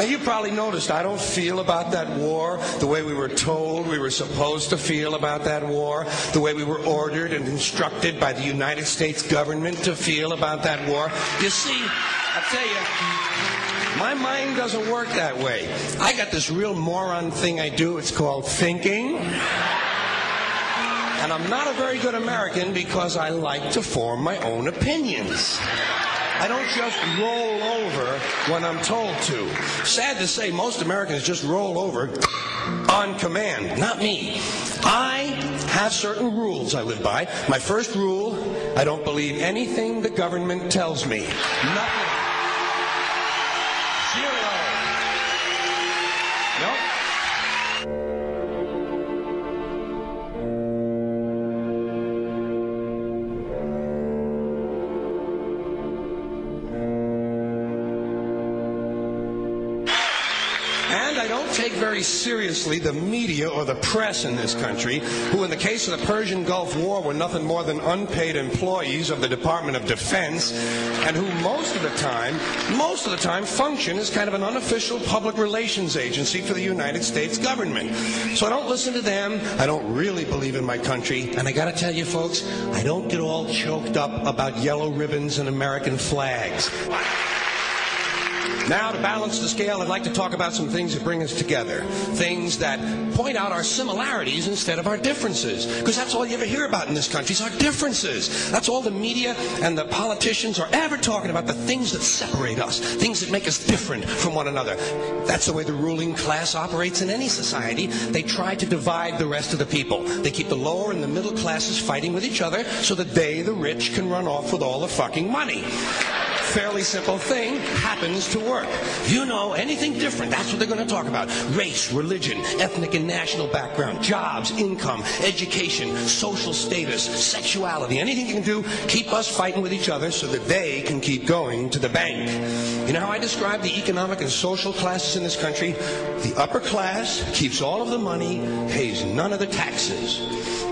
you probably noticed I don't feel about that war the way we were told we were supposed to feel about that war, the way we were ordered and instructed by the United States government to feel about that war. You see, I tell you, my mind doesn't work that way. I got this real moron thing I do. It's called thinking. And I'm not a very good American because I like to form my own opinions. I don't just roll over when I'm told to. Sad to say, most Americans just roll over on command. Not me. I have certain rules I live by. My first rule, I don't believe anything the government tells me. Nothing. Zero. Nope. And I don't take very seriously the media or the press in this country, who in the case of the Persian Gulf War were nothing more than unpaid employees of the Department of Defense, and who most of the time function as kind of an unofficial public relations agency for the United States government. So I don't listen to them. I don't really believe in my country. And I gotta tell you folks, I don't get all choked up about yellow ribbons and American flags. Now, to balance the scale, I'd like to talk about some things that bring us together. Things that point out our similarities instead of our differences. Because that's all you ever hear about in this country is our differences. That's all the media and the politicians are ever talking about, the things that separate us, things that make us different from one another. That's the way the ruling class operates in any society. They try to divide the rest of the people. They keep the lower and the middle classes fighting with each other so that they, the rich, can run off with all the fucking money. Fairly simple thing happens to work. You know, anything different, that's what they're going to talk about. Race, religion, ethnic and national background, jobs, income, education, social status, sexuality, anything you can do, keep us fighting with each other so that they can keep going to the bank. You know how I describe the economic and social classes in this country? The upper class keeps all of the money, pays none of the taxes.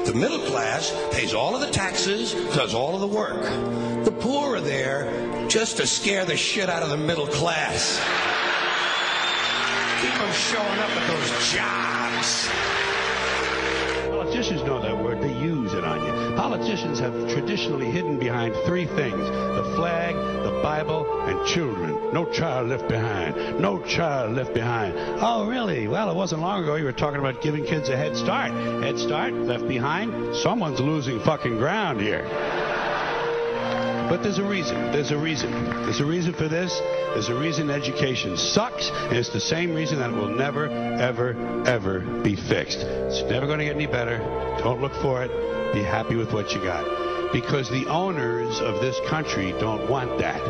The middle class pays all of the taxes, does all of the work. The poor are there just to scare the shit out of the middle class. Keep them showing up at those jobs. Politicians know that word. They use it on you. Politicians have traditionally hidden behind three things: the flag, the Bible, and children. No child left behind. No child left behind. Oh, really? Well, it wasn't long ago you were talking about giving kids a head start. Head start, left behind? Someone's losing fucking ground here. But there's a reason. There's a reason. There's a reason for this. There's a reason education sucks, and it's the same reason that it will never, ever, ever be fixed. It's never going to get any better. Don't look for it. Be happy with what you got. Because the owners of this country don't want that.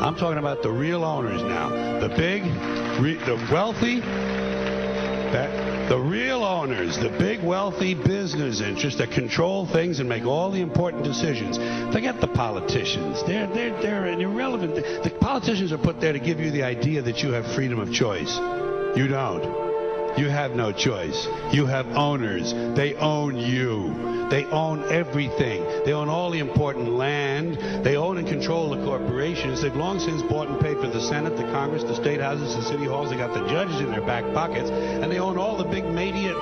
I'm talking about the real owners now. The big, the wealthy, the real owners, the big wealthy business interests that control things and make all the important decisions. Forget the politicians. They're irrelevant. The politicians are put there to give you the idea that you have freedom of choice. You don't. You have no choice. You have owners. They own you. They own everything. They own all the important land. They own and control the corporations. They've long since bought and paid for the Senate, the Congress, the state houses, the city halls. They got the judges in their back pockets, and they own all the big media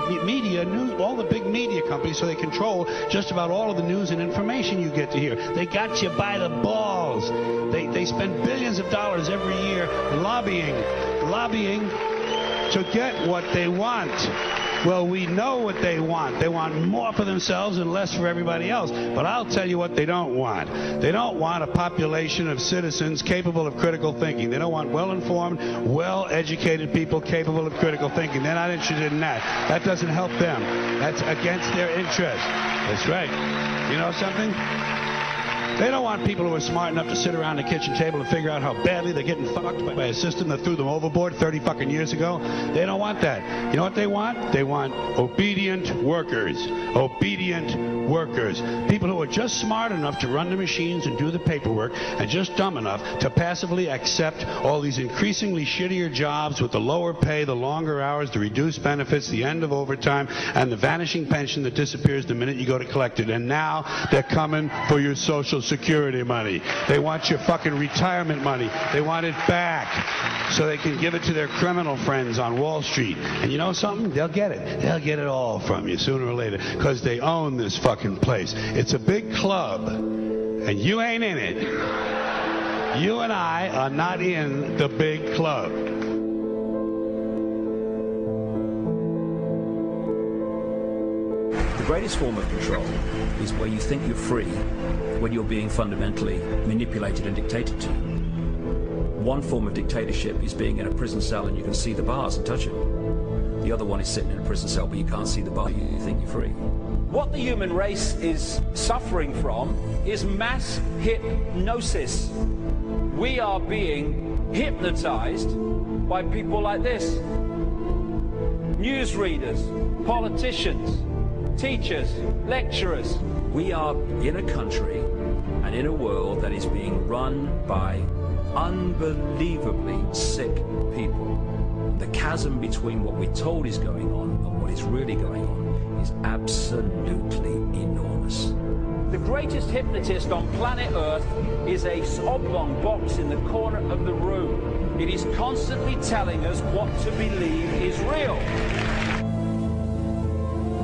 news, all the big media companies. So they control just about all of the news and information you get to hear. They got you by the balls. They spend billions of dollars every year lobbying to get what they want. Well, we know what they want. They want more for themselves and less for everybody else. But I'll tell you what they don't want. They don't want a population of citizens capable of critical thinking. They don't want well-informed, well-educated people capable of critical thinking. They're not interested in that. That doesn't help them. That's against their interest. That's right. You know something? They don't want people who are smart enough to sit around the kitchen table and figure out how badly they're getting fucked by a system that threw them overboard 30 fucking years ago. They don't want that. You know what they want? They want obedient workers. Obedient workers. People who are just smart enough to run the machines and do the paperwork, and just dumb enough to passively accept all these increasingly shittier jobs with the lower pay, the longer hours, the reduced benefits, the end of overtime, and the vanishing pension that disappears the minute you go to collect it. And now they're coming for your Social Security money. They want your fucking retirement money. They want it back so they can give it to their criminal friends on Wall Street. And you know something? They'll get it. They'll get it all from you sooner or later because they own this fucking place. It's a big club, and you ain't in it. You and I are not in the big club. The greatest form of control is where you think you're free when you're being fundamentally manipulated and dictated to. One form of dictatorship is being in a prison cell and you can see the bars and touch them. The other one is sitting in a prison cell but you can't see the bar, you think you're free. What the human race is suffering from is mass hypnosis. We are being hypnotized by people like this. Newsreaders, politicians, teachers, lecturers. We are in a country and in a world that is being run by unbelievably sick people. The chasm between what we're told is going on and what is really going on is absolutely enormous. The greatest hypnotist on planet Earth is a oblong box in the corner of the room. It is constantly telling us what to believe is real.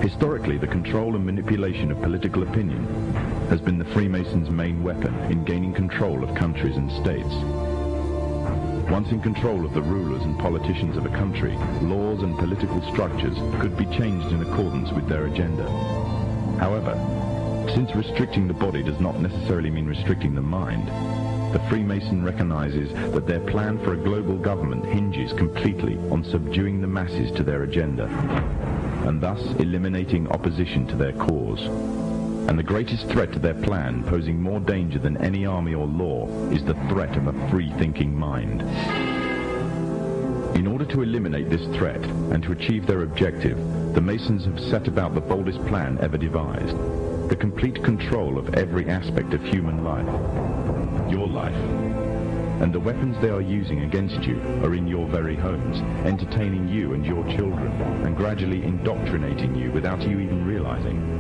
Historically, the control and manipulation of political opinion has been the Freemasons' main weapon in gaining control of countries and states. Once in control of the rulers and politicians of a country, laws and political structures could be changed in accordance with their agenda. However, since restricting the body does not necessarily mean restricting the mind, the Freemason recognizes that their plan for a global government hinges completely on subduing the masses to their agenda, and thus eliminating opposition to their cause. And the greatest threat to their plan, posing more danger than any army or law, is the threat of a free-thinking mind. In order to eliminate this threat and to achieve their objective, the Masons have set about the boldest plan ever devised: the complete control of every aspect of human life, your life. And the weapons they are using against you are in your very homes, entertaining you and your children, and gradually indoctrinating you without you even realizing.